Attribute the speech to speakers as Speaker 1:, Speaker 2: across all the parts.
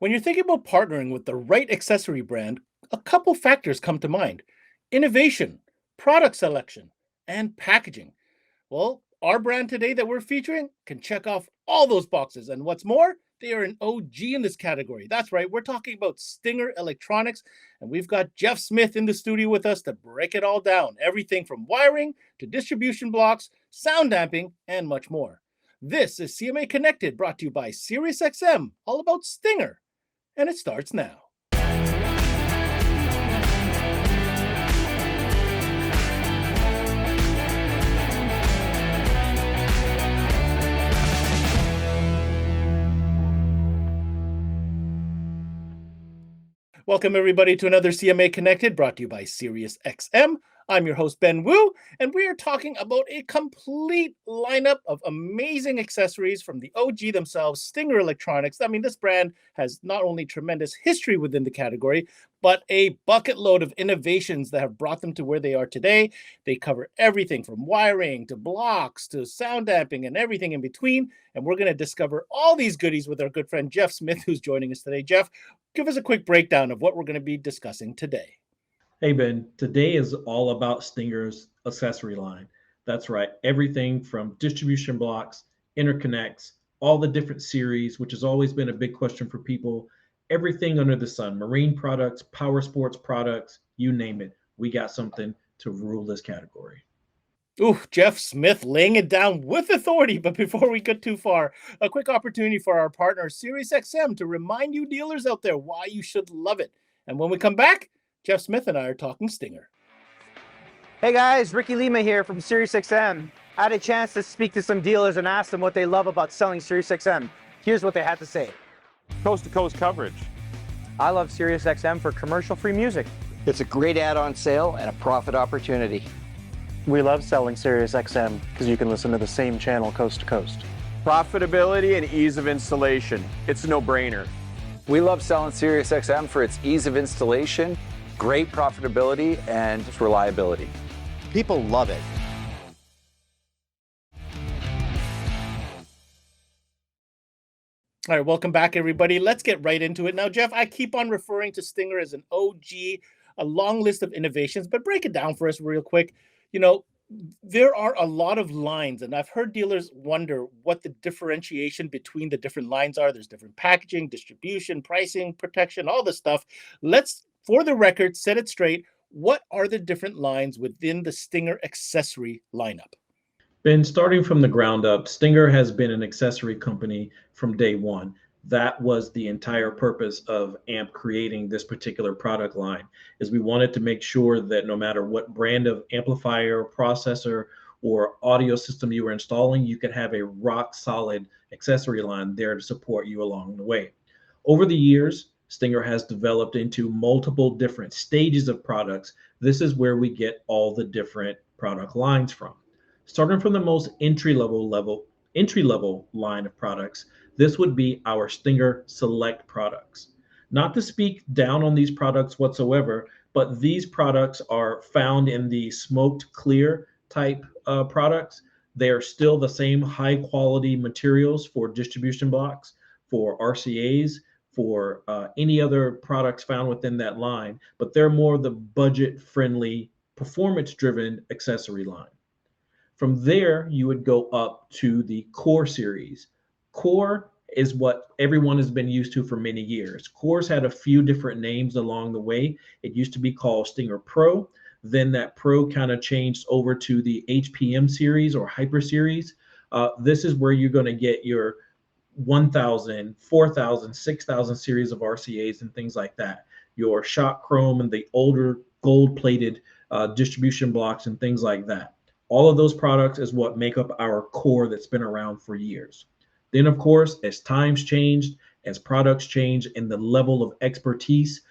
Speaker 1: When you're thinking about partnering with the right accessory brand, a couple factors come to mind: innovation, product selection, and packaging. Well, our brand today that we're featuring can check off all those boxes. And what's more, they are an OG in this category. That's right, we're talking about Stinger Electronics. And we've got Jeff Smith in the studio with us to break it all down: everything from wiring to distribution blocks, sound damping, and much more. This is CMA Connected, brought to you by SiriusXM, all about Stinger. And it starts now. Welcome, everybody, to another CMA Connected, brought to you by SiriusXM. I'm your host, Ben Wu, and we are talking about a complete lineup of amazing accessories from the OG themselves, Stinger Electronics. I mean, this brand has not only tremendous history within the category, but a bucket load of innovations that have brought them to where they are today. They cover everything from wiring to blocks to sound damping and everything in between. And we're going to discover all these goodies with our good friend Jeff Smith, who's joining us today. Jeff, give us a quick breakdown of what we're going to be discussing today.
Speaker 2: Hey, Ben, today is all about Stinger's accessory line. That's right, everything from distribution blocks, interconnects, all the different series, which has always been a big question for people. Everything under the sun, marine products, power sports products, you name it. We got something to rule this category.
Speaker 1: Ooh, Jeff Smith laying it down with authority. But before we get too far, a quick opportunity for our partner, SiriusXM, to remind you dealers out there why you should love it. And when we come back, Jeff Smith and I are talking Stinger.
Speaker 3: Hey guys, Ricky Lima here from SiriusXM. I had a chance to speak to some dealers and ask them what they love about selling SiriusXM. Here's what they had to say.
Speaker 4: Coast-to-coast coverage.
Speaker 3: I love SiriusXM for commercial-free music.
Speaker 5: It's a great add-on sale and a profit opportunity.
Speaker 6: We love selling SiriusXM because you can listen to the same channel coast to coast.
Speaker 4: Profitability and ease of installation. It's a no-brainer.
Speaker 7: We love selling SiriusXM for its ease of installation, great profitability, and reliability.
Speaker 5: People love it.
Speaker 1: All right, welcome back, everybody. Let's get right into it. Now, Jeff, I keep on referring to Stinger as an OG, a long list of innovations, but break it down for us real quick. You know, there are a lot of lines, and I've heard dealers wonder what the differentiation between the different lines are. There's different packaging, distribution, pricing, protection, all this stuff. Let's, for the record, set it straight. What are the different lines within the Stinger accessory lineup?
Speaker 2: Ben, starting from the ground up, Stinger has been an accessory company from day one. That was the entire purpose of AMP creating this particular product line, is we wanted to make sure that no matter what brand of amplifier, processor, or audio system you were installing, you could have a rock solid accessory line there to support you along the way. Over the years, Stinger has developed into multiple different stages of products. This is where we get all the different product lines from. Starting from the most entry level line of products, this would be our Stinger Select products. Not to speak down on these products whatsoever, but these products are found in the smoked clear type products. They are still the same high quality materials for distribution blocks, for RCAs, for any other products found within that line, but they're more the budget friendly, performance driven accessory line. From there, you would go up to the Core series. Core is what everyone has been used to for many years. Core's had a few different names along the way. It used to be called Stinger Pro. Then that Pro kind of changed over to the HPM series or Hyper series. This is where you're going to get your 1,000, 4,000, 6,000 series of RCAs and things like that. Your shot chrome and the older gold-plated distribution blocks and things like that. All of those products is what make up our core that's been around for years. Then, of course, as times changed, as products changed, and the level of expertise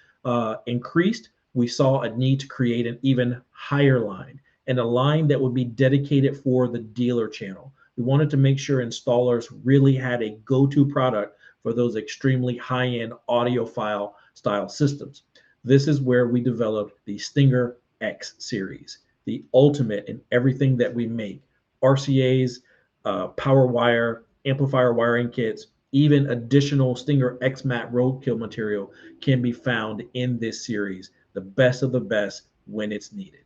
Speaker 2: increased, we saw a need to create an even higher line, and a line that would be dedicated for the dealer channel. We wanted to make sure installers really had a go-to product for those extremely high-end audiophile style systems. This is where we developed the Stinger X series, the ultimate in everything that we make: RCAs, power wire, amplifier wiring kits, Even additional Stinger X Mat roadkill material can be found in this series, the best of the best when it's needed.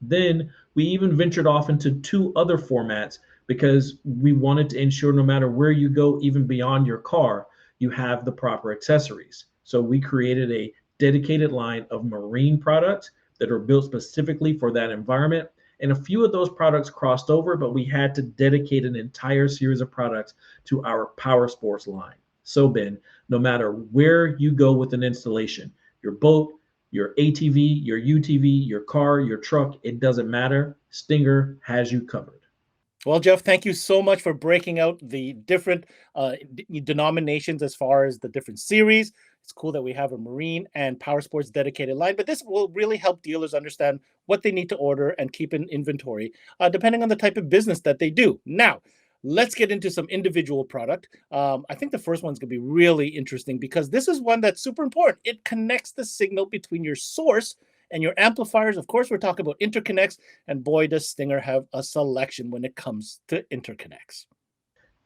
Speaker 2: Then we even ventured off into two other formats because we wanted to ensure no matter where you go, even beyond your car, you have the proper accessories. So we created a dedicated line of marine products that are built specifically for that environment. And a few of those products crossed over, but we had to dedicate an entire series of products to our Power Sports line. So Ben, no matter where you go with an installation, your boat, your ATV, your UTV, your car, your truck, it doesn't matter. Stinger has you covered.
Speaker 1: Well, Jeff, thank you so much for breaking out the different denominations as far as the different series. It's cool that we have a Marine and Power Sports dedicated line, but this will really help dealers understand what they need to order and keep in inventory, depending on the type of business that they do. Now, let's get into some individual product. I think the first one's going to be really interesting because this is one that's super important. It connects the signal between your source and your amplifiers. Of course, we're talking about interconnects, and boy, does Stinger have a selection when it comes to interconnects.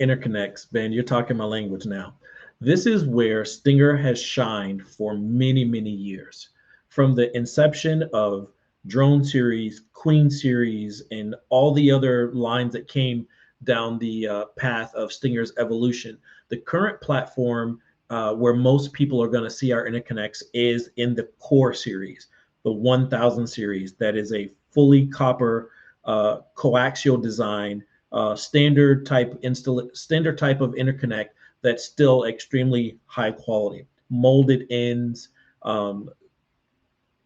Speaker 2: Interconnects, Ben, you're talking my language now. This is where Stinger has shined for many, many years. From the inception of Drone Series, Queen Series, and all the other lines that came down the path of Stinger's evolution, the current platform where most people are going to see our interconnects is in the Core Series, the 1000 series. That is a fully copper coaxial design, standard type of interconnect that's still extremely high quality. Molded ends,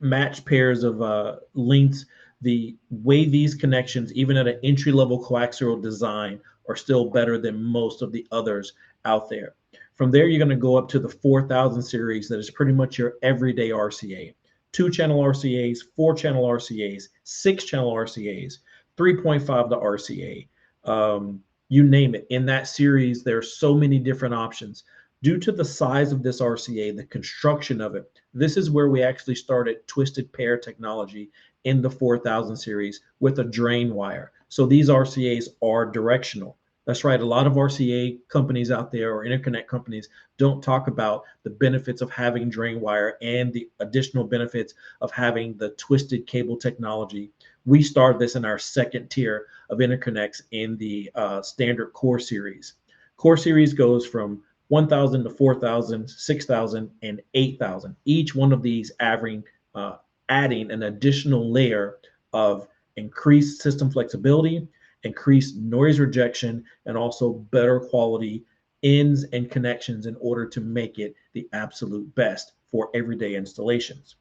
Speaker 2: matched pairs of lengths. The way these connections, even at an entry-level coaxial design, are still better than most of the others out there. From there, you're going to go up to the 4000 series that is pretty much your everyday RCA. 2-channel RCAs, 4-channel RCAs, 6-channel RCAs, 3.5 to RCA. You name it. In that series, there are so many different options. Due to the size of this RCA, the construction of it, this is where we actually started twisted pair technology in the 4000 series with a drain wire. So these RCAs are directional. That's right. A lot of RCA companies out there or interconnect companies don't talk about the benefits of having drain wire and the additional benefits of having the twisted cable technology. We started this in our second tier of interconnects in the standard Core Series. Core Series goes from 1000 to 4000, 6000, and 8000. Each one of these adding an additional layer of increased system flexibility, increased noise rejection, and also better quality ends and connections in order to make it the absolute best for everyday installations.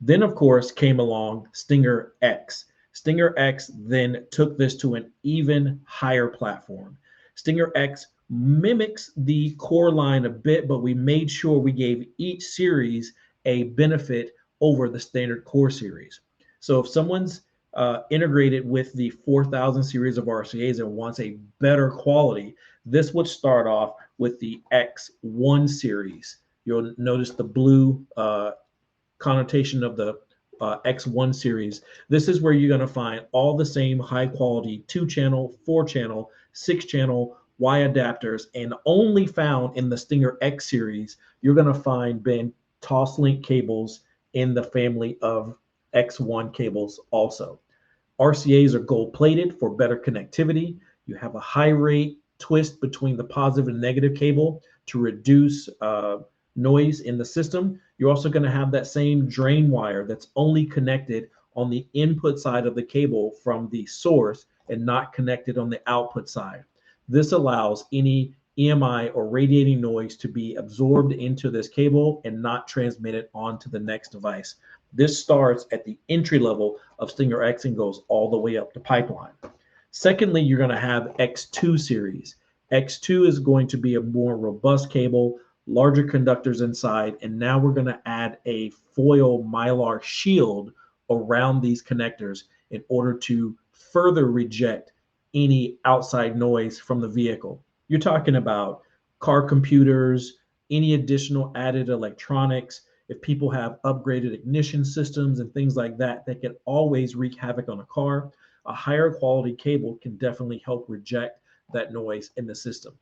Speaker 2: Then, of course, came along Stinger X. Stinger X then took this to an even higher platform. Stinger X mimics the Core line a bit, but we made sure we gave each series a benefit over the standard Core series. So if someone's integrated with the 4000 series of RCAs and wants a better quality, this would start off with the X1 series. You'll notice the blue connotation of the X1 series. This is where you're going to find all the same high quality 2-channel, 4-channel, 6-channel Y adapters, and only found in the Stinger X series, you're going to find, Ben, Toslink cables in the family of X1 cables also. RCAs are gold plated for better connectivity. You have a high rate twist between the positive and negative cable to reduce noise in the system. You're also going to have that same drain wire that's only connected on the input side of the cable from the source and not connected on the output side. This allows any EMI or radiating noise to be absorbed into this cable and not transmitted onto the next device. This starts at the entry level of Stinger X and goes all the way up to pipeline. Secondly, you're going to have X2 series. X2 is going to be a more robust cable, larger conductors inside, and now we're going to add a foil mylar shield around these connectors in order to further reject any outside noise from the vehicle. You're talking about car computers, any additional added electronics. If people have upgraded ignition systems and things like that, that can always wreak havoc on a car. A higher quality cable can definitely help reject that noise in the system.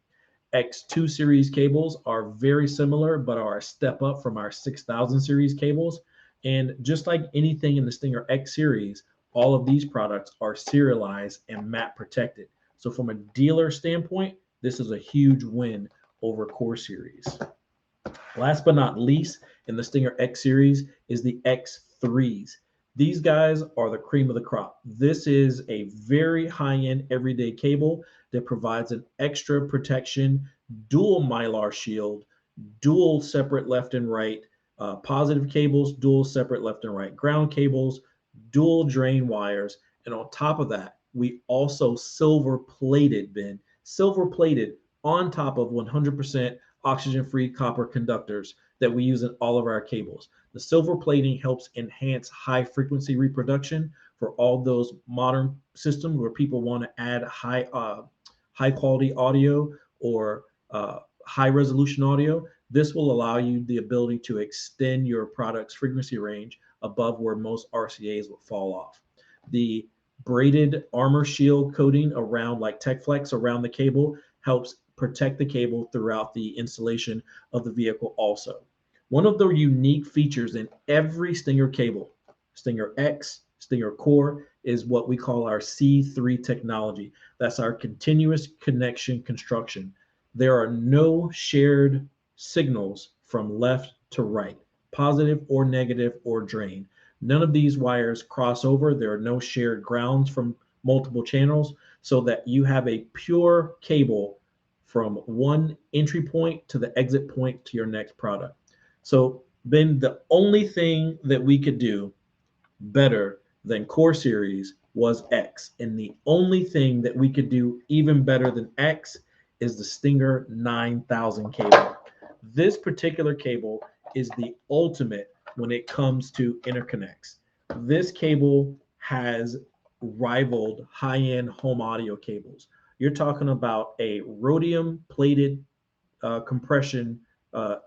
Speaker 2: X2 series cables are very similar, but are a step up from our 6000 series cables. And just like anything in the Stinger X series, all of these products are serialized and map protected. So from a dealer standpoint, this is a huge win over Core Series. Last but not least, in the Stinger X series is the X3s. These guys are the cream of the crop. This is a very high-end everyday cable that provides an extra protection, dual mylar shield, dual separate left and right positive cables, dual separate left and right ground cables, dual drain wires, and on top of that, we also silver plated, Ben, silver plated on top of 100% oxygen-free copper conductors that we use in all of our cables. The silver plating helps enhance high frequency reproduction for all those modern systems where people want to add high quality audio or high resolution audio. This will allow you the ability to extend your product's frequency range above where most RCAs will fall off. The braided armor shield coating around, like TechFlex, around the cable helps protect the cable throughout the installation of the vehicle also. One of the unique features in every Stinger cable, Stinger X, Stinger Core, is what we call our C3 technology. That's our continuous connection construction. There are no shared signals from left to right, positive or negative or drain. None of these wires cross over. There are no shared grounds from multiple channels, so that you have a pure cable from one entry point to the exit point to your next product. So Ben, the only thing that we could do better than Core Series was X. And the only thing that we could do even better than X is the Stinger 9000 cable. This particular cable is the ultimate when it comes to interconnects. This cable has rivaled high-end home audio cables. You're talking about a rhodium plated compression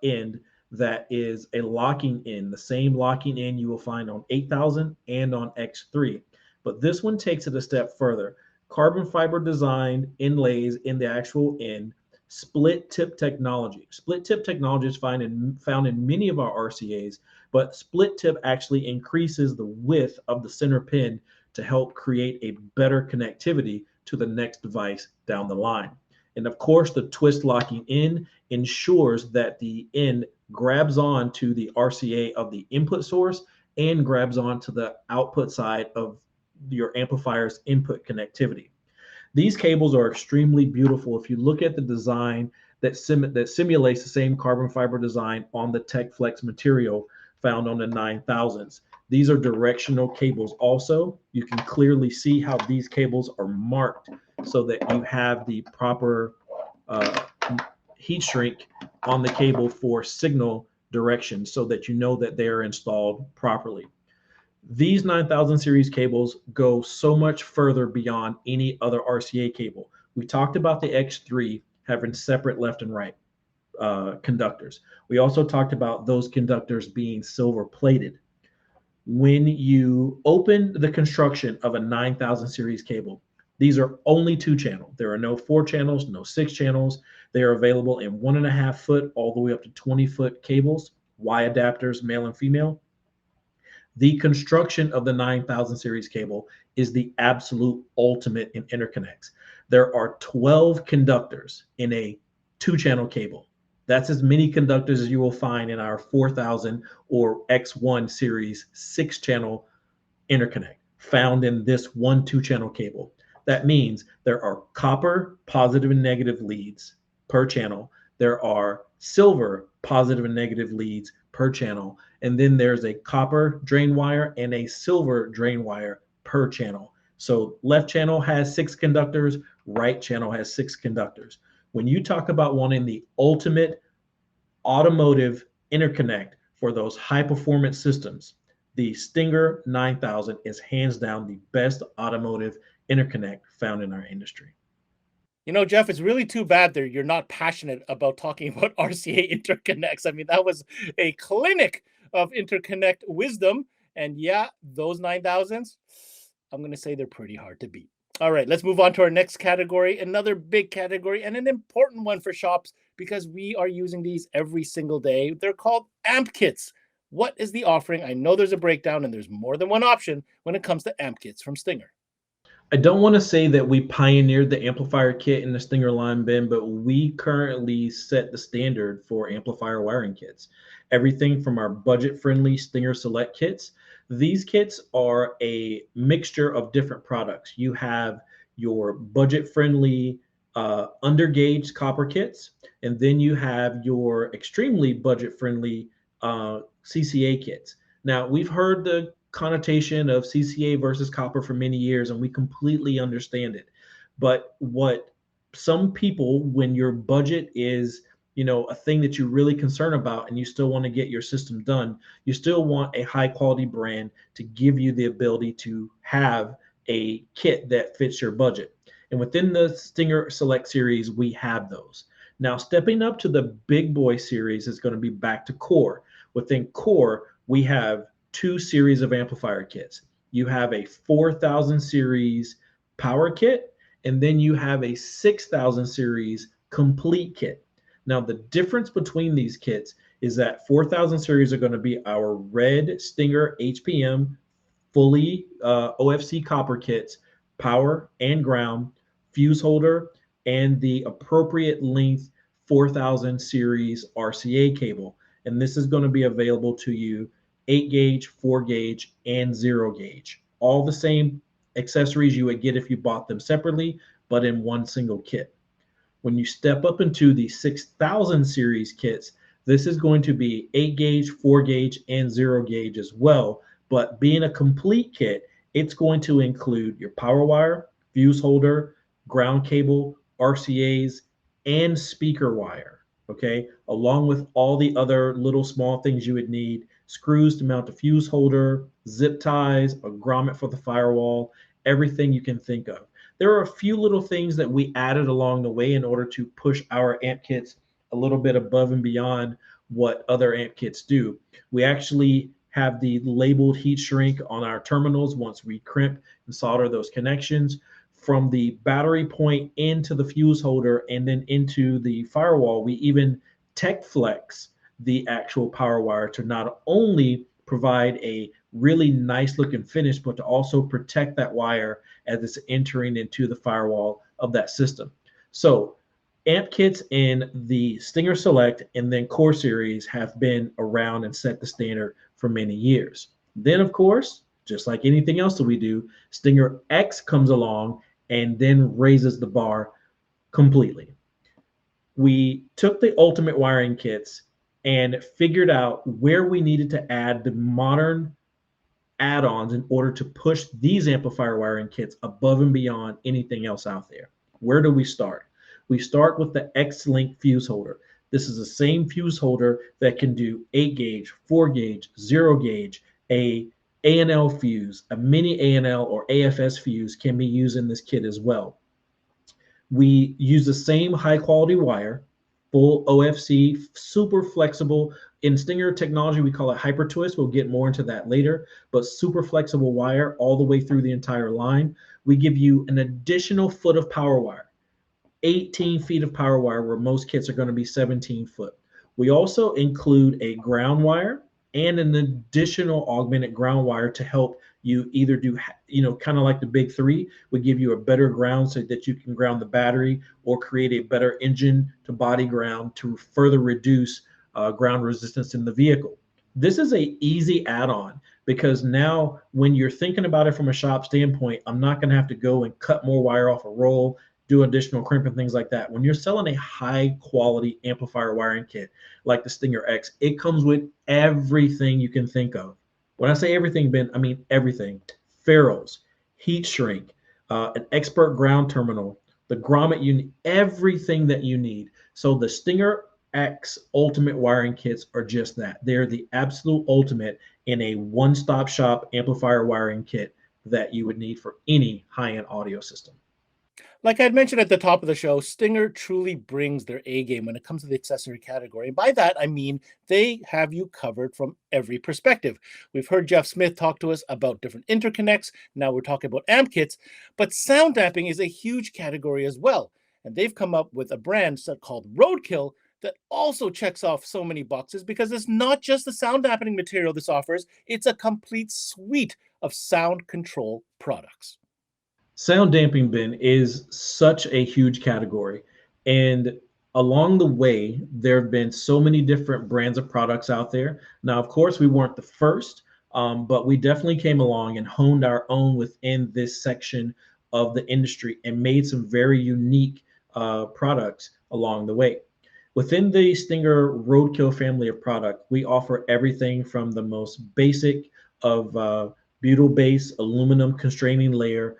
Speaker 2: end that is a locking in, the same locking in you will find on 8000 and on X3. But this one takes it a step further. Carbon fiber design inlays in the actual end, split tip technology. Split tip technology is found in many of our RCAs, but split tip actually increases the width of the center pin to help create a better connectivity to the next device down the line. And of course, the twist locking in ensures that the end grabs on to the RCA of the input source and grabs on to the output side of your amplifier's input connectivity. These cables are extremely beautiful. If you look at the design that simulates the same carbon fiber design on the TechFlex material found on the 9000s. These are directional cables also. You can clearly see how these cables are marked so that you have the proper heat shrink on the cable for signal direction so that you know that they are installed properly. These 9000 series cables go so much further beyond any other RCA cable. We talked about the X3 having separate left and right conductors. We also talked about those conductors being silver plated. When you open the construction of a 9000 series cable, these are only 2-channel. There are no 4 channels, no 6 channels. They are available in 1.5 foot all the way up to 20-foot cables, Y adapters, male and female. The construction of the 9000 series cable is the absolute ultimate in interconnects. There are 12 conductors in a 2-channel cable. That's as many conductors as you will find in our 4000 or X1 series 6-channel interconnect found in this one 2-channel cable. That means there are copper positive and negative leads per channel. There are silver positive and negative leads per channel. And then there's a copper drain wire and a silver drain wire per channel. So left channel has 6 conductors, right channel has 6 conductors. When you talk about wanting the ultimate automotive interconnect for those high performance systems, the Stinger 9000 is hands down the best automotive interconnect found in our industry.
Speaker 1: You know, Jeff, it's really too bad that you're not passionate about talking about RCA interconnects. I mean, that was a clinic of interconnect wisdom. And yeah, those 9000s, I'm going to say they're pretty hard to beat. All right, let's move on to our next category, another big category and an important one for shops because we are using these every single day. They're called amp kits. What is the offering? I know there's a breakdown and there's more than one option when it comes to amp kits from Stinger.
Speaker 2: I don't want to say that we pioneered the amplifier kit in the Stinger line, Ben, but we currently set the standard for amplifier wiring kits. Everything from our budget-friendly Stinger Select kits. These kits are a mixture of different products. You have your budget-friendly undergauge copper kits, and then you have your extremely budget-friendly CCA kits. Now, we've heard the connotation of CCA versus copper for many years, and we completely understand it. But what some people, when your budget is, a thing that you're really concerned about and you still want to get your system done, you still want a high quality brand to give you the ability to have a kit that fits your budget. And within the Stinger Select series, we have those. Now, stepping up to the big boy series is going to be back to Core. Within Core, we have two series of amplifier kits. You have a 4000 series power kit, and then you have a 6000 series complete kit. Now, the difference between these kits is that 4000 series are going to be our red Stinger HPM fully OFC copper kits, power and ground, fuse holder, and the appropriate length 4000 series RCA cable. And this is going to be available to you 8 gauge, 4 gauge, and 0 gauge. All the same accessories you would get if you bought them separately, but in one single kit. When you step up into the 6000 series kits, this is going to be 8 gauge, 4 gauge, and 0 gauge as well. But being a complete kit, it's going to include your power wire, fuse holder, ground cable, RCAs, and speaker wire, okay? Along with all the other little small things you would need, screws to mount a fuse holder, zip ties, a grommet for the firewall, everything you can think of. There are a few little things that we added along the way in order to push our amp kits a little bit above and beyond what other amp kits do. We actually have the labeled heat shrink on our terminals once we crimp and solder those connections. From the battery point into the fuse holder and then into the firewall, we even tech flex the actual power wire to not only provide a really nice looking finish, but to also protect that wire as it's entering into the firewall of that system. So amp kits in the Stinger Select and then Core series have been around and set the standard for many years. Then, of course, just like anything else that we do, Stinger X comes along and then raises the bar completely. We took the ultimate wiring kits and figured out where we needed to add the modern add-ons in order to push these amplifier wiring kits above and beyond anything else out there. Where do we start? We start with the X-Link fuse holder. This is the same fuse holder that can do 8 gauge, 4 gauge, 0 gauge, a A&L fuse, a mini A&L or AFS fuse can be used in this kit as well. We use the same high quality wire, full OFC, super flexible. In Stinger technology, we call it hyper twist. We'll get more into that later, but super flexible wire all the way through the entire line. We give you an additional foot of power wire, 18 feet of power wire, where most kits are going to be 17 foot. We also include a ground wire and an additional augmented ground wire to help you either do, kind of like the big three, would give you a better ground so that you can ground the battery or create a better engine to body ground to further reduce ground resistance in the vehicle. This is a easy add-on because now when you're thinking about it from a shop standpoint, I'm not going to have to go and cut more wire off a roll, do additional crimp and things like that. When you're selling a high quality amplifier wiring kit like the Stinger X, it comes with everything you can think of. When I say everything, Ben, I mean everything. Ferrules, heat shrink, an expert ground terminal, the grommet unit, everything that you need. So the Stinger X ultimate wiring kits are just that. They're the absolute ultimate in a one-stop shop amplifier wiring kit that you would need for any high-end audio system.
Speaker 1: Like I had mentioned at the top of the show, Stinger truly brings their A game when it comes to the accessory category. And by that, I mean they have you covered from every perspective. We've heard Jeff Smith talk to us about different interconnects. Now we're talking about amp kits, but sound damping is a huge category as well. And they've come up with a brand called Roadkill that also checks off so many boxes because it's not just the sound dampening material this offers, it's a complete suite of sound control products.
Speaker 2: Sound damping, Ben, is such a huge category. And along the way, there have been so many different brands of products out there. Now, of course, we weren't the first, but we definitely came along and honed our own within this section of the industry and made some very unique products along the way. Within the Stinger Roadkill family of product, we offer everything from the most basic of butyl-based aluminum constraining layer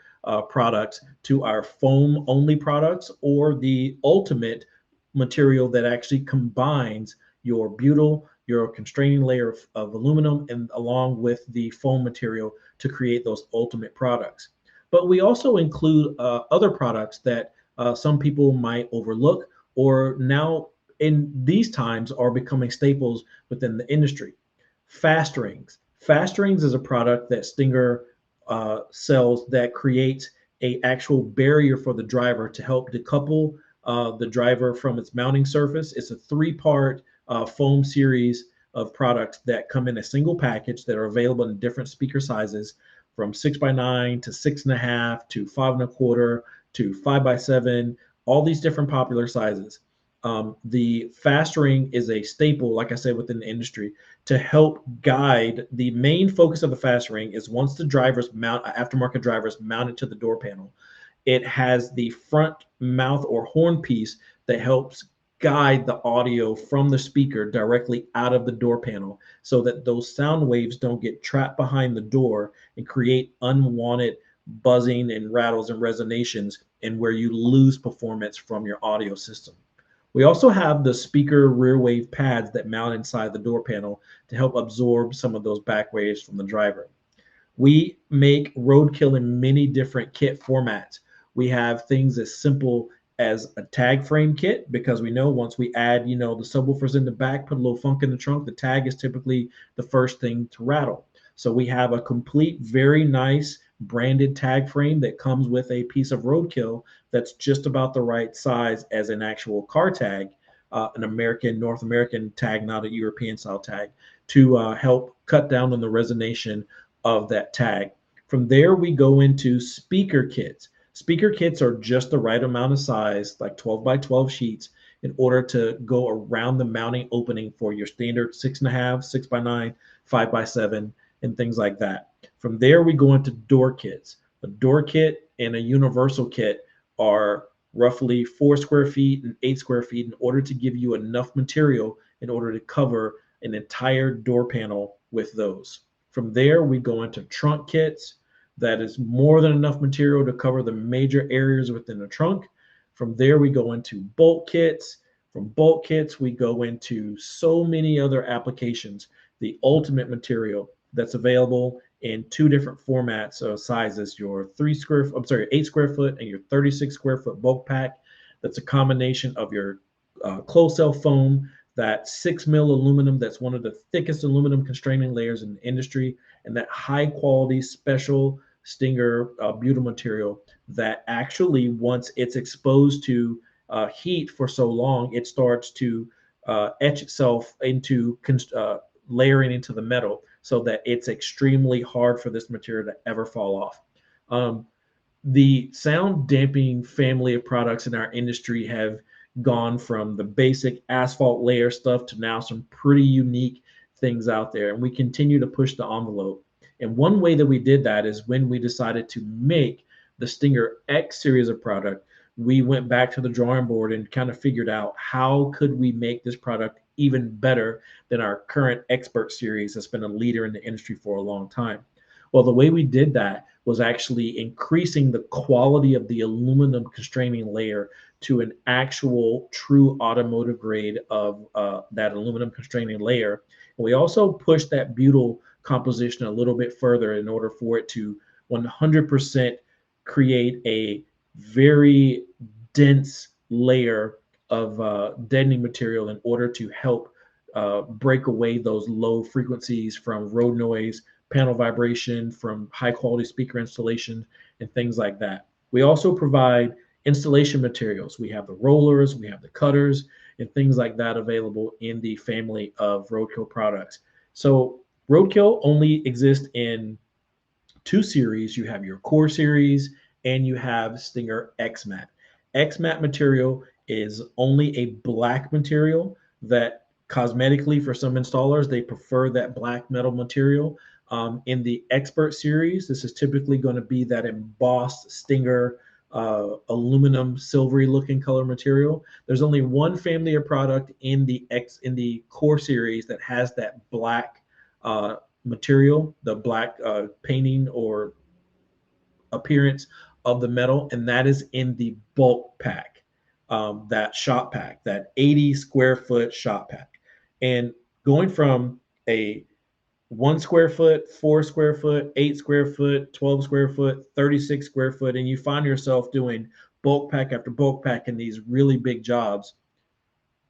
Speaker 2: products to our foam only products, or the ultimate material that actually combines your butyl, your constraining layer of aluminum, and along with the foam material to create those ultimate products. But we also include other products that some people might overlook, or now in these times are becoming staples within the industry. Fast rings. Fast rings is a product that Stinger cells that creates a actual barrier for the driver to help decouple the driver from its mounting surface. It's a three-part foam series of products that come in a single package that are available in different speaker sizes, from 6x9 to 6.5 to 5.25 to 5x7, all these different popular sizes. The fast ring is a staple, like I said, within the industry to help guide. The main focus of the fast ring is once the drivers mount, aftermarket drivers mount it to the door panel, it has the front mouth or horn piece that helps guide the audio from the speaker directly out of the door panel so that those sound waves don't get trapped behind the door and create unwanted buzzing and rattles and resonations, and where you lose performance from your audio system. We also have the speaker rear wave pads that mount inside the door panel to help absorb some of those back waves from the driver. We make Roadkill in many different kit formats. We have things as simple as a tag frame kit, because we know once we add, the subwoofers in the back, put a little funk in the trunk, the tag is typically the first thing to rattle. So we have a complete, very nice branded tag frame that comes with a piece of Roadkill that's just about the right size as an actual car tag, an American, North American tag, not a European style tag, to help cut down on the resonation of that tag. From there, we go into speaker kits. Speaker kits are just the right amount of size, like 12 by 12 sheets, in order to go around the mounting opening for your standard 6.5, 6x9, 5x7, and things like that. From there, we go into door kits. A door kit and a universal kit are roughly 4 square feet and 8 square feet in order to give you enough material in order to cover an entire door panel with those. From there, we go into trunk kits. That is more than enough material to cover the major areas within the trunk. From there, we go into bolt kits. From bolt kits, we go into so many other applications. The ultimate material that's available in 2 different formats or sizes, your 8 square foot and your 36 square foot bulk pack. That's a combination of your closed cell foam, that 6 mil aluminum, that's one of the thickest aluminum constraining layers in the industry, and that high quality special Stinger butyl material that actually, once it's exposed to heat for so long, it starts to etch itself into layering into the metal, so that it's extremely hard for this material to ever fall off. The sound damping family of products in our industry have gone from the basic asphalt layer stuff to now some pretty unique things out there, and we continue to push the envelope. And one way that we did that is when we decided to make the Stinger X series of product, we went back to the drawing board and kind of figured out how could we make this product even better than our current Expert series that's been a leader in the industry for a long time. Well, the way we did that was actually increasing the quality of the aluminum constraining layer to an actual true automotive grade of that aluminum constraining layer. And we also pushed that butyl composition a little bit further in order for it to 100% create a very dense layer of deadening material in order to help break away those low frequencies from road noise, panel vibration, from high quality speaker installation, and things like that. We also provide installation materials. We have the rollers, we have the cutters, and things like that available in the family of Roadkill products. So Roadkill only exists in two series. You have your core series and you have Stinger XMAT. XMAT material is only a black material that cosmetically for some installers, they prefer that black metal material. In the Expert series, this is typically going to be that embossed Stinger aluminum silvery looking color material. There's only one family of product in the core series that has that black material, the black painting or appearance of the metal, and that is in the bulk pack, that shop pack, that 80 square foot shop pack. And going from a 1 square foot, 4 square foot, 8 square foot, 12 square foot, 36 square foot, and you find yourself doing bulk pack after bulk pack in these really big jobs,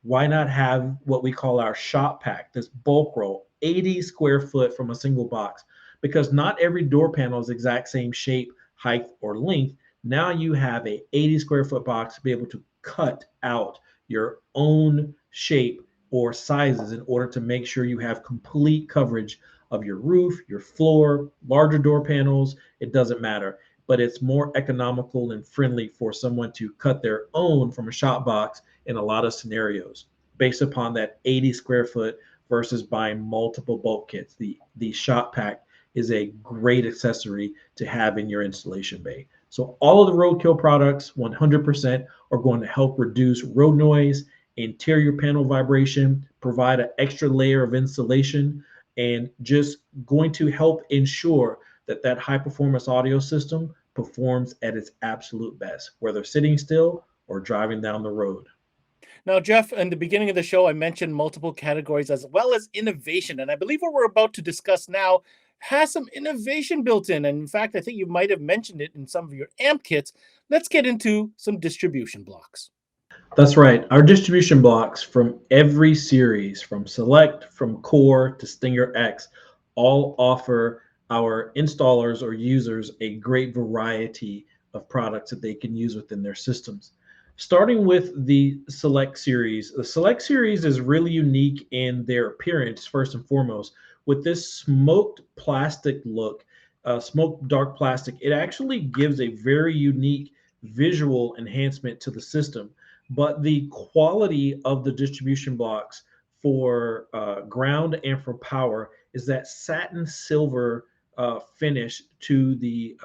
Speaker 2: why not have what we call our shop pack, this bulk roll, 80 square foot from a single box? Because not every door panel is exact same shape, height, or length. Now you have a 80 square foot box to be able to cut out your own shape or sizes in order to make sure you have complete coverage of your roof, your floor, larger door panels. It doesn't matter, but it's more economical and friendly for someone to cut their own from a shop box in a lot of scenarios based upon that 80 square foot versus buying multiple bulk kits. The shop pack is a great accessory to have in your installation bay. So all of the Roadkill products 100% are going to help reduce road noise, interior panel vibration, provide an extra layer of insulation, and just going to help ensure that that high performance audio system performs at its absolute best, whether sitting still or driving down the road.
Speaker 1: Now, Jeff, in the beginning of the show, I mentioned multiple categories as well as innovation. And I believe what we're about to discuss now has some innovation built in. And in fact, I think you might have mentioned it in some of your amp kits. Let's get into some distribution blocks.
Speaker 2: That's right. Our distribution blocks from every series, from Select, from Core to Stinger X, all offer our installers or users a great variety of products that they can use within their systems. Starting with the Select series. The Select series is really unique in their appearance, first and foremost. With this smoked plastic look, smoked dark plastic, it actually gives a very unique visual enhancement to the system. But the quality of the distribution blocks for ground and for power is that satin silver finish to the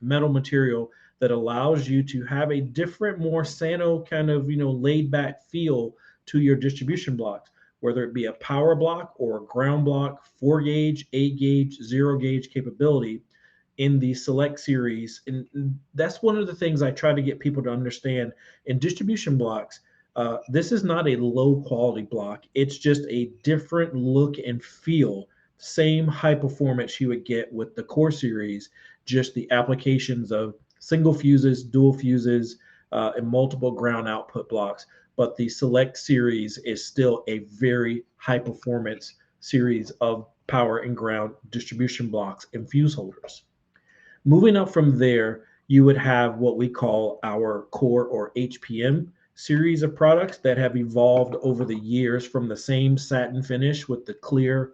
Speaker 2: metal material that allows you to have a different, more sano kind of, laid back feel to your distribution blocks, whether it be a power block or a ground block, 4 gauge, 8 gauge, 0 gauge capability in the Select series. And that's one of the things I try to get people to understand in distribution blocks. This is not a low quality block. It's just a different look and feel. Same high performance you would get with the Core series, just the applications of single fuses, dual fuses, and multiple ground output blocks. But the Select series is still a very high performance series of power and ground distribution blocks and fuse holders. Moving up from there, you would have what we call our Core or HPM series of products that have evolved over the years from the same satin finish with the clear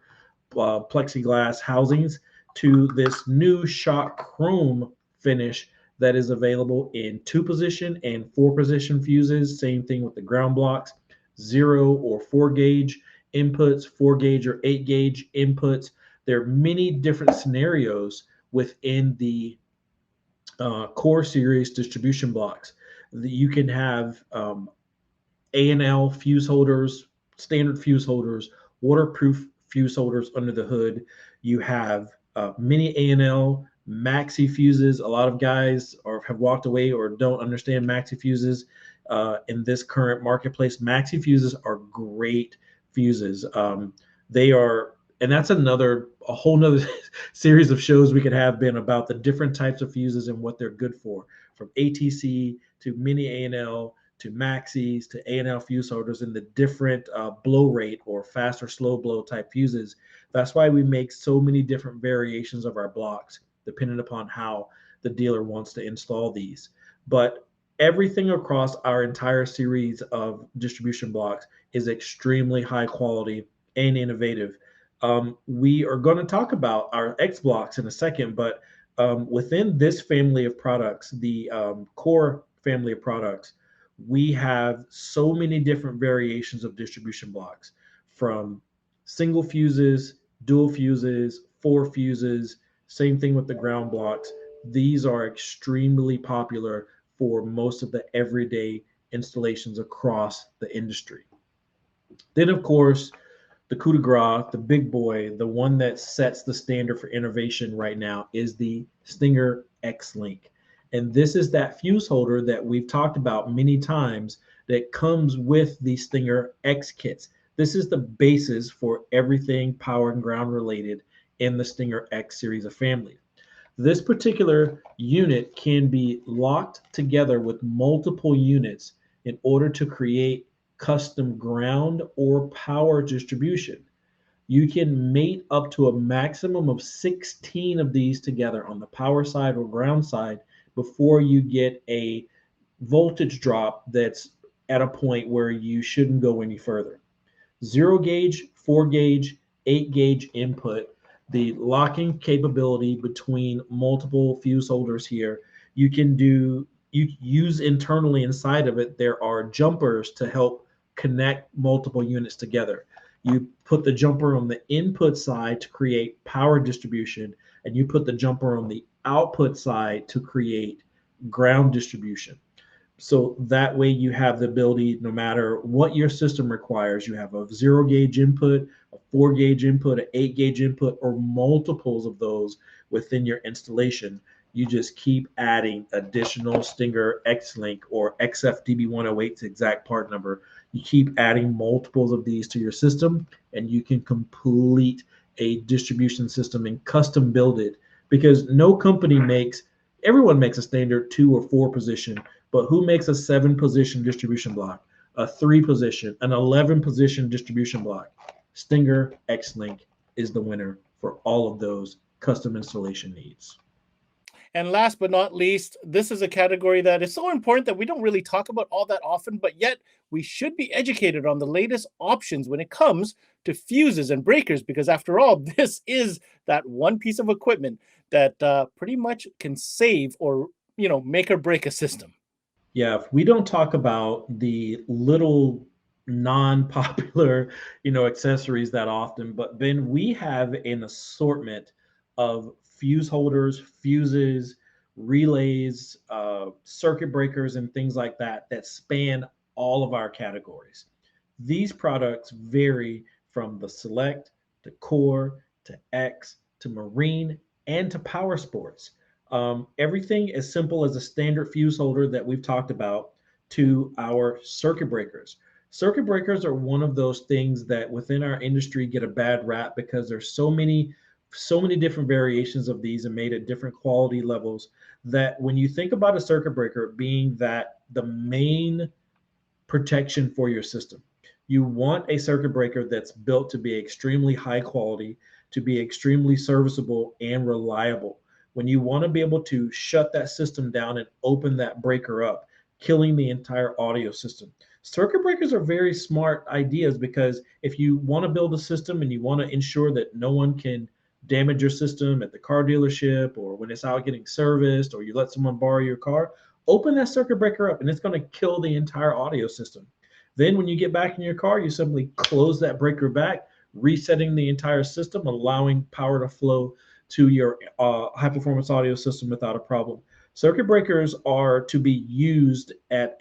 Speaker 2: plexiglass housings to this new shot chrome finish that is available in 2-position and 4-position fuses. Same thing with the ground blocks, 0 or 4 gauge inputs, 4 gauge or 8 gauge inputs. There are many different scenarios within the Core series distribution blocks. You can have A&L fuse holders, standard fuse holders, waterproof fuse holders under the hood. You have mini A&L, maxi fuses. A lot of guys have walked away or don't understand maxi fuses in this current marketplace. Maxi fuses are great fuses. They are, and that's a whole nother series of shows we could have been about the different types of fuses and what they're good for. from ATC to mini A&L to maxis to A&L fuse holders in the different blow rate or fast or slow blow type fuses. That's why we make so many different variations of our blocks, depending upon how the dealer wants to install these. But everything across our entire series of distribution blocks is extremely high quality and innovative. We are going to talk about our X blocks in a second, but within this family of products, the core family of products, we have so many different variations of distribution blocks, from single fuses, dual fuses, 4 fuses, same thing with the ground blocks. These are extremely popular for most of the everyday installations across the industry. Then, of course, the coup de grace, the big boy, the one that sets the standard for innovation right now is the Stinger X-Link. And this is that fuse holder that we've talked about many times that comes with the Stinger X kits. This is the basis for everything power and ground related in the Stinger X series of family. This particular unit can be locked together with multiple units in order to create custom ground or power distribution. You can mate up to a maximum of 16 of these together on the power side or ground side before you get a voltage drop that's at a point where you shouldn't go any further. 0 gauge, 4 gauge, 8 gauge input, the locking capability between multiple fuse holders here. You use internally inside of it, there are jumpers to help connect multiple units together. You put the jumper on the input side to create power distribution, and you put the jumper on the output side to create ground distribution. So that way you have the ability, no matter what your system requires, you have a 0 gauge input, a 4 gauge input, an 8 gauge input, or multiples of those within your installation. You just keep adding additional Stinger X-Link or XFDB108's exact part number. You keep adding multiples of these to your system, and you can complete a distribution system and custom build it, because no company makes, everyone makes a standard 2 or 4 position, but who makes a 7 position distribution block, a 3 position, an 11 position distribution block? Stinger X-Link is the winner for all of those custom installation needs.
Speaker 1: And last but not least, this is a category that is so important that we don't really talk about all that often, but yet we should be educated on the latest options when it comes to fuses and breakers, because after all, this is that one piece of equipment that pretty much can save or, make or break a system.
Speaker 2: Yeah, if we don't talk about the little non-popular, accessories that often, but then we have an assortment of fuse holders, fuses, relays, circuit breakers, and things like that that span all of our categories. These products vary from the Select to Core to X to Marine and to Power Sports. Everything as simple as a standard fuse holder that we've talked about to our circuit breakers. Circuit breakers are one of those things that within our industry get a bad rap because there's so many different variations of these and made at different quality levels, that when you think about a circuit breaker being that the main protection for your system, you want a circuit breaker that's built to be extremely high quality, to be extremely serviceable and reliable. When you want to be able to shut that system down and open that breaker up, killing the entire audio system. Circuit breakers are very smart ideas, because if you want to build a system and you want to ensure that no one can damage your system at the car dealership or when it's out getting serviced, or you let someone borrow your car, open that circuit breaker up and it's going to kill the entire audio system. Then when you get back in your car, you simply close that breaker back, resetting the entire system, allowing power to flow to your high performance audio system without a problem. Circuit breakers are to be used at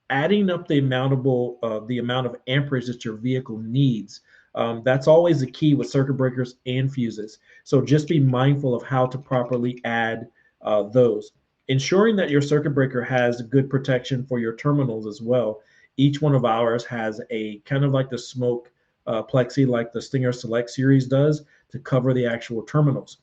Speaker 2: adding up the amount of amperage that your vehicle needs. That's always the key with circuit breakers and fuses. So just be mindful of how to properly add those. Ensuring that your circuit breaker has good protection for your terminals as well. Each one of ours has a kind of like the smoke plexi, like the Stinger Select series does, to cover the actual terminals.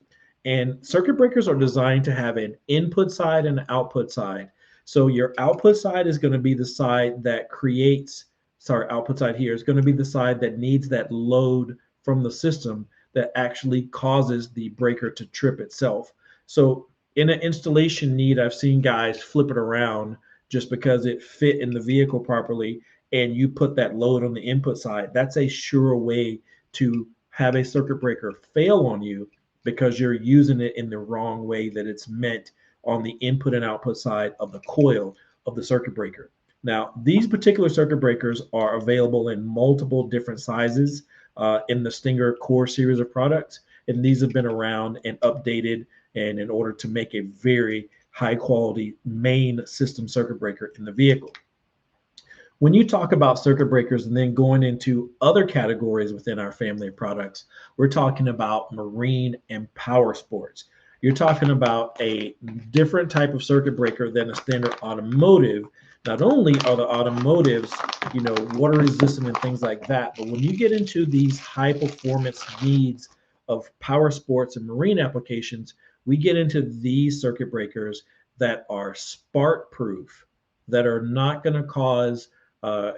Speaker 2: And circuit breakers are designed to have an input side and an output side. So your output side is going to be the side that creates, sorry, output side here is going to be the side that needs that load from the system that actually causes the breaker to trip itself. So in an installation need, I've seen guys flip it around just because it fit in the vehicle properly, and you put that load on the input side. That's a sure way to have a circuit breaker fail on you because you're using it in the wrong way that it's meant on the input and output side of the coil of the circuit breaker. Now, these particular circuit breakers are available in multiple different sizes in the Stinger core series of products, and these have been around and updated and in order to make a very high quality main system circuit breaker in the vehicle. When you talk about circuit breakers and then going into other categories within our family of products, we're talking about marine and power sports. You're talking about a different type of circuit breaker than a standard automotive. Not only are the automotives, water resistant and things like that, but when you get into these high performance needs of power sports and marine applications, we get into these circuit breakers that are spark proof, that are not going to cause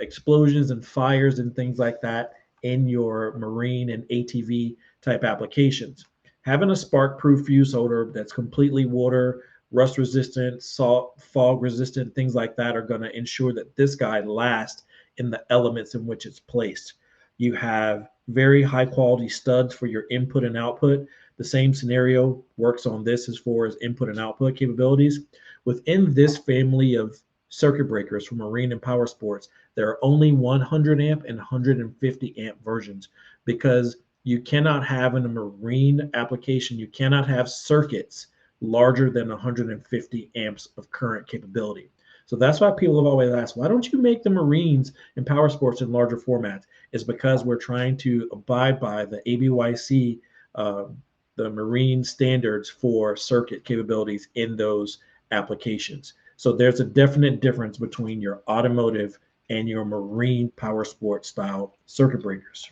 Speaker 2: explosions and fires and things like that in your marine and ATV type applications. Having a spark proof fuse holder that's completely water, rust resistant, salt, fog resistant, things like that are going to ensure that this guy lasts in the elements in which it's placed. You have very high quality studs for your input and output. The same scenario works on this as far as input and output capabilities. Within this family of circuit breakers for marine and power sports, there are only 100 amp and 150 amp versions, because you cannot have in a marine application, you cannot have circuits larger than 150 amps of current capability. So that's why people have always asked, why don't you make the marines and power sports in larger formats? It's because we're trying to abide by the ABYC, the marine standards for circuit capabilities in those applications. So there's a definite difference between your automotive and your marine power sports style circuit breakers.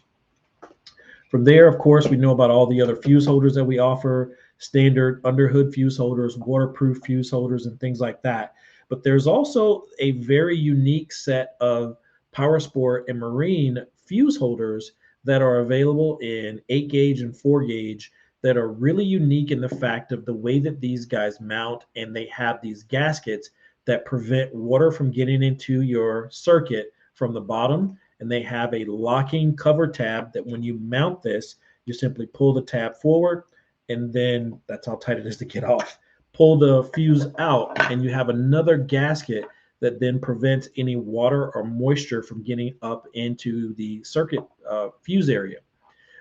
Speaker 2: From there, of course, we know about all the other fuse holders that we offer, standard underhood fuse holders, waterproof fuse holders, and things like that. But there's also a very unique set of power sport and marine fuse holders that are available in 8 gauge and 4 gauge that are really unique in the fact of the way that these guys mount, and they have these gaskets that prevent water from getting into your circuit from the bottom. And they have a locking cover tab that when you mount this, you simply pull the tab forward, and then that's how tight it is to get off. Pull the fuse out, and you have another gasket that then prevents any water or moisture from getting up into the circuit fuse area.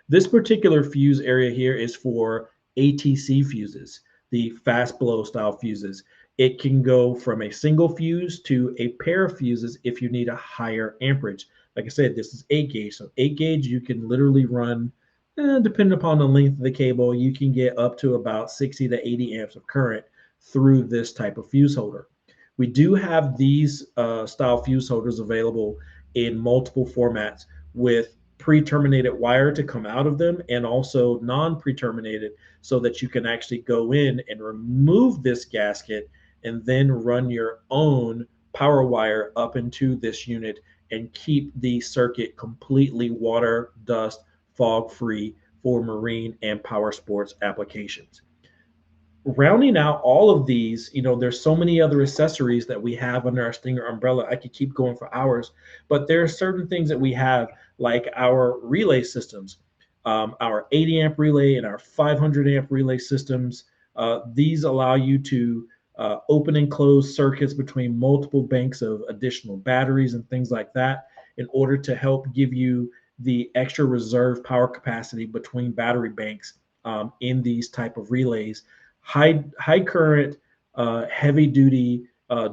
Speaker 2: This particular fuse area here is for ATC fuses, the fast blow style fuses. It can go from a single fuse to a pair of fuses if you need a higher amperage. Like I said, this is 8 gauge. So 8 gauge, you can literally run, depending upon the length of the cable, you can get up to about 60 to 80 amps of current through this type of fuse holder. We do have these style fuse holders available in multiple formats with pre-terminated wire to come out of them, and also non-pre-terminated, so that you can actually go in and remove this gasket and then run your own power wire up into this unit and keep the circuit completely water, dust, fog free for marine and power sports applications. Rounding out all of these, there's so many other accessories that we have under our Stinger umbrella. I could keep going for hours, but there are certain things that we have, like our relay systems, our 80 amp relay and our 500 amp relay systems. These allow you to open and close circuits between multiple banks of additional batteries and things like that, in order to help give you the extra reserve power capacity between battery banks in these type of relays. High current, heavy duty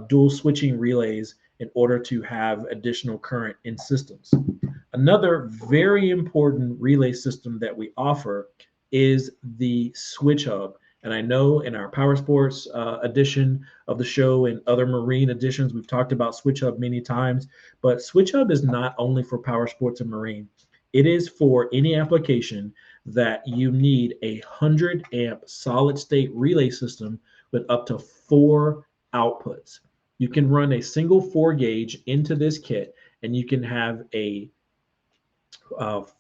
Speaker 2: dual switching relays in order to have additional current in systems. Another very important relay system that we offer is the switch hub. And I know in our Power Sports edition of the show and other marine editions, we've talked about switch hub many times, but switch hub is not only for power sports and marine. It is for any application that you need a 100 amp solid state relay system with up to 4 outputs. You can run a single 4 gauge into this kit, and you can have a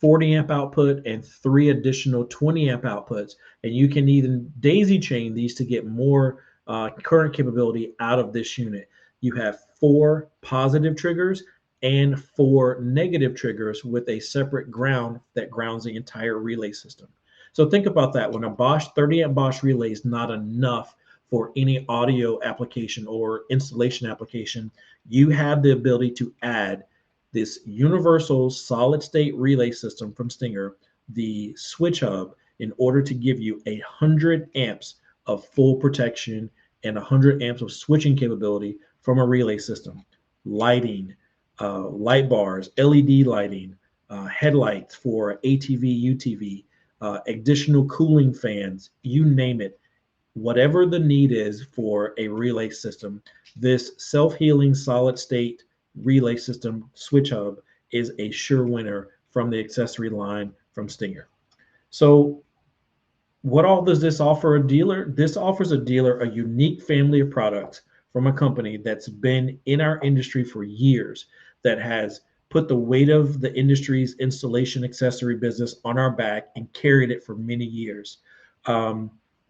Speaker 2: 40 amp output and 3 additional 20 amp outputs, and you can even daisy chain these to get more current capability out of this unit. You have 4 positive triggers and 4 negative triggers with a separate ground that grounds the entire relay system. So think about that. When a Bosch 30 amp Bosch relay is not enough for any audio application or installation application, you have the ability to add this universal solid state relay system from Stinger, the switch hub, in order to give you 100 amps of full protection and 100 amps of switching capability from a relay system. Lighting, light bars, LED lighting, headlights for ATV, UTV, additional cooling fans, you name it. Whatever the need is for a relay system, this self-healing solid state relay system switch hub is a sure winner from the accessory line from Stinger. So what all does this offer a dealer? This offers a dealer a unique family of products from a company that's been in our industry for years, that has put the weight of the industry's installation accessory business on our back and carried it for many years.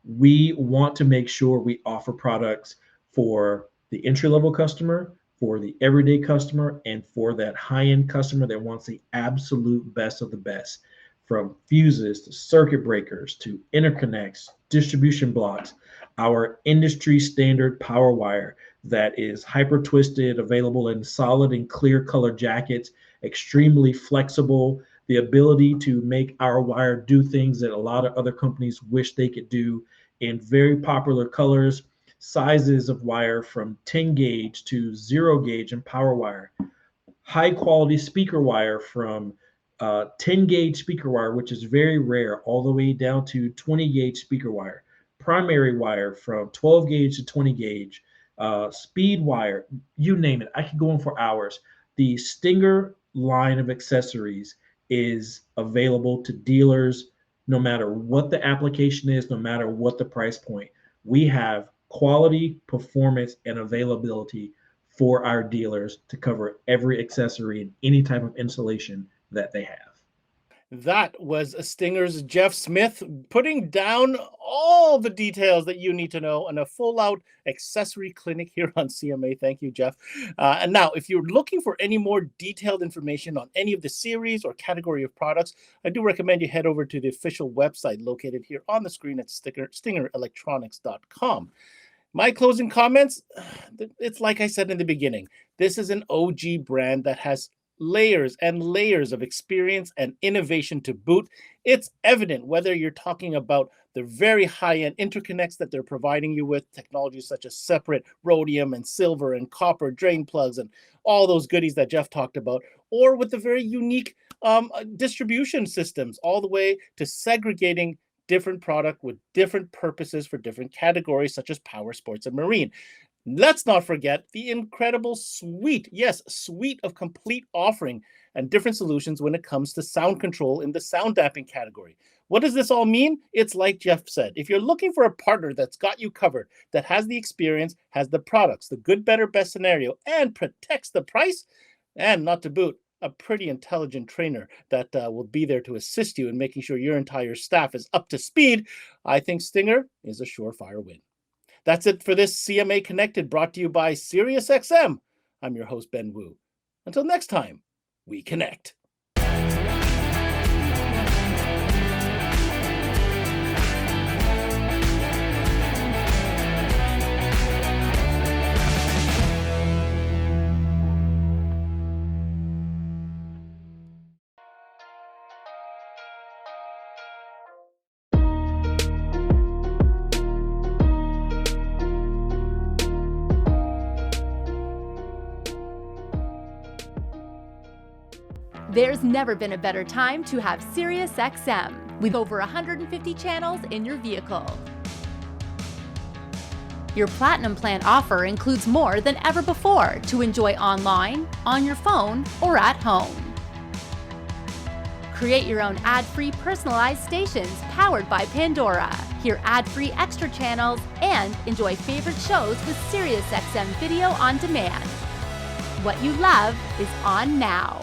Speaker 2: We want to make sure we offer products for the entry-level customer, for the everyday customer, and for that high-end customer that wants the absolute best of the best. From fuses to circuit breakers to interconnects, distribution blocks, our industry standard power wire that is hyper twisted, available in solid and clear color jackets, extremely flexible, the ability to make our wire do things that a lot of other companies wish they could do in very popular colors, sizes of wire from 10 gauge to 0 gauge and power wire, high quality speaker wire from 10 gauge speaker wire, which is very rare, all the way down to 20 gauge speaker wire, primary wire from 12 gauge to 20 gauge, speed wire, you name it. I could go on for hours. The Stinger line of accessories is available to dealers no matter what the application is, no matter what the price point. We have quality, performance, and availability for our dealers to cover every accessory and any type of installation that they have.
Speaker 1: That was Stinger's Jeff Smith putting down all the details that you need to know on a full-out accessory clinic here on CMA. Thank you, Jeff. And now, if you're looking for any more detailed information on any of the series or category of products, I do recommend you head over to the official website located here on the screen at stingerelectronics.com. My closing comments, it's like I said in the beginning, this is an OG brand that has layers and layers of experience and innovation to boot. It's evident whether you're talking about the very high-end interconnects that they're providing you with, technologies such as separate rhodium and silver and copper drain plugs and all those goodies that Jeff talked about, or with the very unique distribution systems, all the way to segregating different product with different purposes for different categories such as power sports and marine. Let's not forget the incredible suite of complete offering and different solutions when it comes to sound control in the sound damping category. What does this all mean? It's like Jeff said, if you're looking for a partner that's got you covered, that has the experience, has the products, the good, better, best scenario, and protects the price, and not to boot, a pretty intelligent trainer that will be there to assist you in making sure your entire staff is up to speed, I think Stinger is a surefire win. That's it for this CMA Connected, brought to you by SiriusXM. I'm your host, Ben Wu. Until next time, we connect.
Speaker 8: There's never been a better time to have SiriusXM with over 150 channels in your vehicle. Your Platinum Plan offer includes more than ever before to enjoy online, on your phone, or at home. Create your own ad-free personalized stations powered by Pandora. Hear ad-free extra channels and enjoy favorite shows with SiriusXM Video on Demand. What you love is on now.